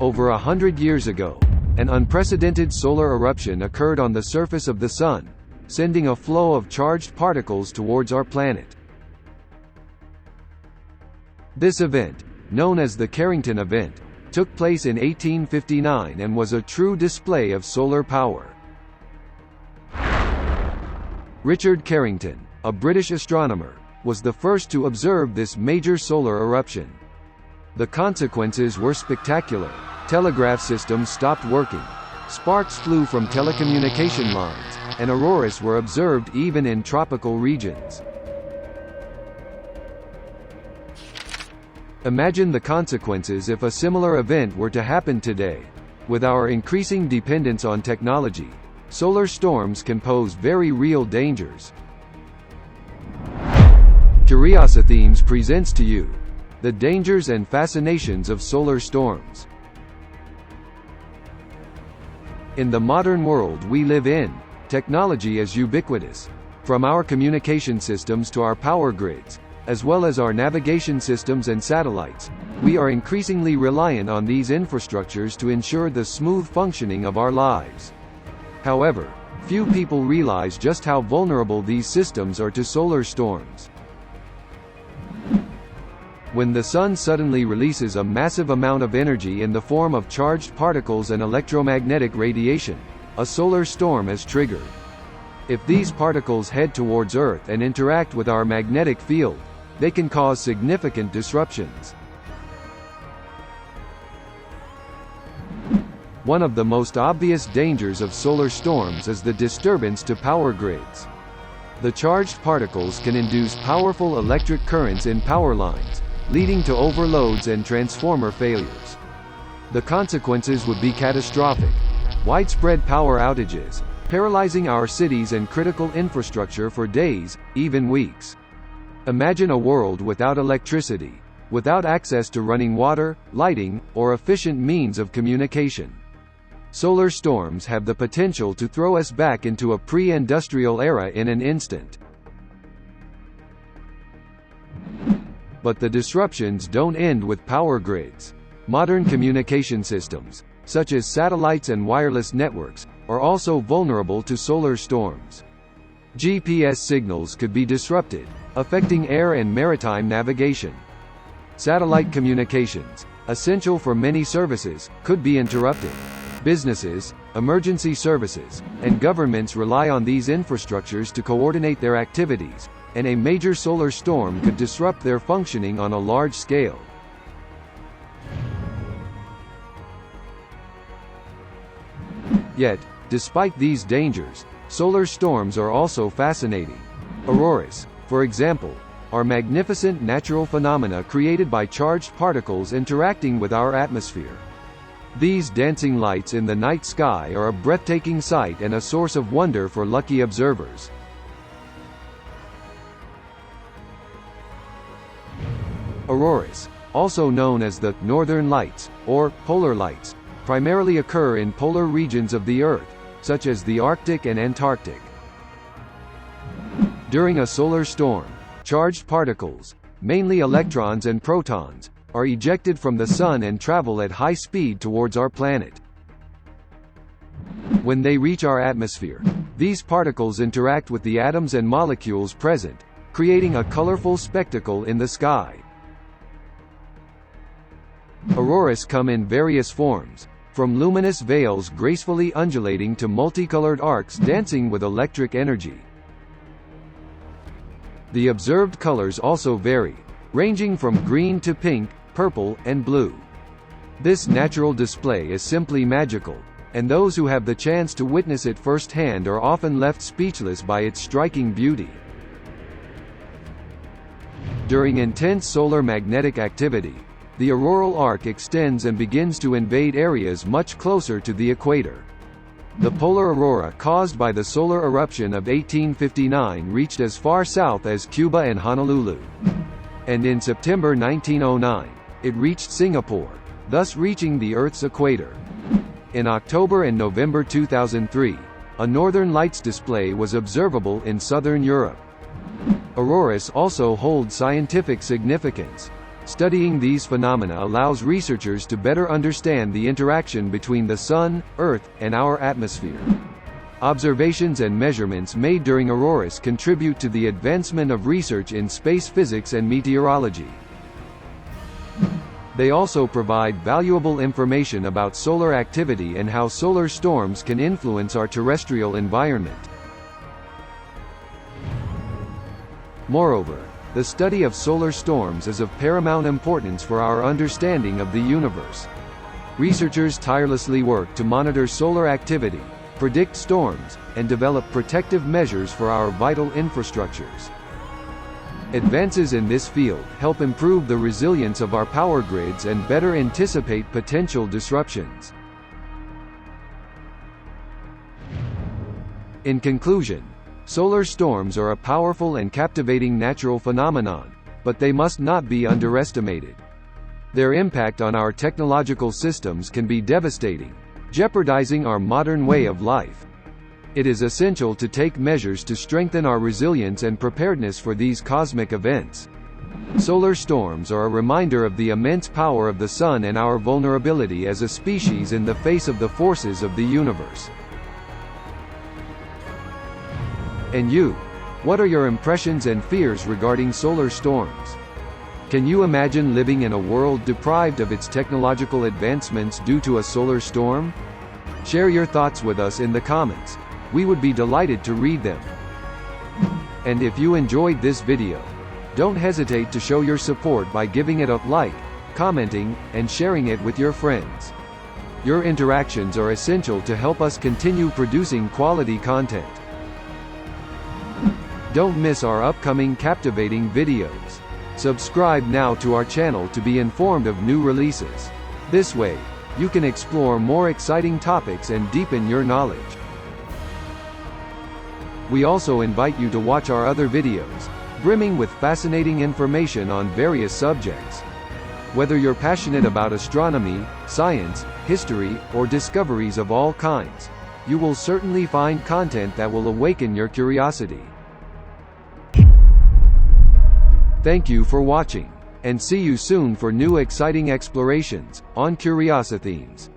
Over 100 years ago, an unprecedented solar eruption occurred on the surface of the Sun, sending a flow of charged particles towards our planet. This event, known as the Carrington Event, took place in 1859 and was a true display of solar power. Richard Carrington, a British astronomer, was the first to observe this major solar eruption. The consequences were spectacular. Telegraph systems stopped working, sparks flew from telecommunication lines, and auroras were observed even in tropical regions. Imagine the consequences if a similar event were to happen today. With our increasing dependence on technology, solar storms can pose very real dangers. Curiosithemes presents to you the dangers and fascinations of solar storms. In the modern world we live in, technology is ubiquitous. From our communication systems to our power grids, as well as our navigation systems and satellites, we are increasingly reliant on these infrastructures to ensure the smooth functioning of our lives. However, few people realize just how vulnerable these systems are to solar storms. When the Sun suddenly releases a massive amount of energy in the form of charged particles and electromagnetic radiation, a solar storm is triggered. If these particles head towards Earth and interact with our magnetic field, they can cause significant disruptions. One of the most obvious dangers of solar storms is the disturbance to power grids. The charged particles can induce powerful electric currents in power lines, leading to overloads and transformer failures. The consequences would be catastrophic. Widespread power outages, paralyzing our cities and critical infrastructure for days, even weeks. Imagine a world without electricity, without access to running water, lighting, or efficient means of communication. Solar storms have the potential to throw us back into a pre-industrial era in an instant. But the disruptions don't end with power grids. Modern communication systems, such as satellites and wireless networks, are also vulnerable to solar storms. GPS signals could be disrupted, affecting air and maritime navigation. Satellite communications, essential for many services, could be interrupted. Businesses, emergency services, and governments rely on these infrastructures to coordinate their activities, and a major solar storm could disrupt their functioning on a large scale. Yet, despite these dangers, solar storms are also fascinating. Auroras, for example, are magnificent natural phenomena created by charged particles interacting with our atmosphere. These dancing lights in the night sky are a breathtaking sight and a source of wonder for lucky observers. Auroras, also known as the northern lights, or polar lights, primarily occur in polar regions of the Earth, such as the Arctic and Antarctic. During a solar storm, charged particles, mainly electrons and protons, are ejected from the Sun and travel at high speed towards our planet. When they reach our atmosphere, these particles interact with the atoms and molecules present, creating a colorful spectacle in the sky. Auroras come in various forms, from luminous veils gracefully undulating to multicolored arcs dancing with electric energy. The observed colors also vary, ranging from green to pink, purple, and blue. This natural display is simply magical, and those who have the chance to witness it firsthand are often left speechless by its striking beauty. During intense solar magnetic activity, the auroral arc extends and begins to invade areas much closer to the equator. The polar aurora caused by the solar eruption of 1859 reached as far south as Cuba and Honolulu. And in September 1909, it reached Singapore, thus reaching the Earth's equator. In October and November 2003, a northern lights display was observable in southern Europe. Auroras also hold scientific significance. Studying these phenomena allows researchers to better understand the interaction between the Sun, Earth, and our atmosphere. Observations and measurements made during auroras contribute to the advancement of research in space physics and meteorology. They also provide valuable information about solar activity and how solar storms can influence our terrestrial environment. Moreover, the study of solar storms is of paramount importance for our understanding of the universe. Researchers tirelessly work to monitor solar activity, predict storms, and develop protective measures for our vital infrastructures. Advances in this field help improve the resilience of our power grids and better anticipate potential disruptions. In conclusion, solar storms are a powerful and captivating natural phenomenon, but they must not be underestimated. Their impact on our technological systems can be devastating, jeopardizing our modern way of life. It is essential to take measures to strengthen our resilience and preparedness for these cosmic events. Solar storms are a reminder of the immense power of the Sun and our vulnerability as a species in the face of the forces of the universe. And you? What are your impressions and fears regarding solar storms? Can you imagine living in a world deprived of its technological advancements due to a solar storm? Share your thoughts with us in the comments. We would be delighted to read them. And if you enjoyed this video, don't hesitate to show your support by giving it a like, commenting, and sharing it with your friends. Your interactions are essential to help us continue producing quality content. Don't miss our upcoming captivating videos. Subscribe now to our channel to be informed of new releases. This way, you can explore more exciting topics and deepen your knowledge. We also invite you to watch our other videos, brimming with fascinating information on various subjects. Whether you're passionate about astronomy, science, history, or discoveries of all kinds, you will certainly find content that will awaken your curiosity. Thank you for watching, and see you soon for new exciting explorations on Curiosithemes.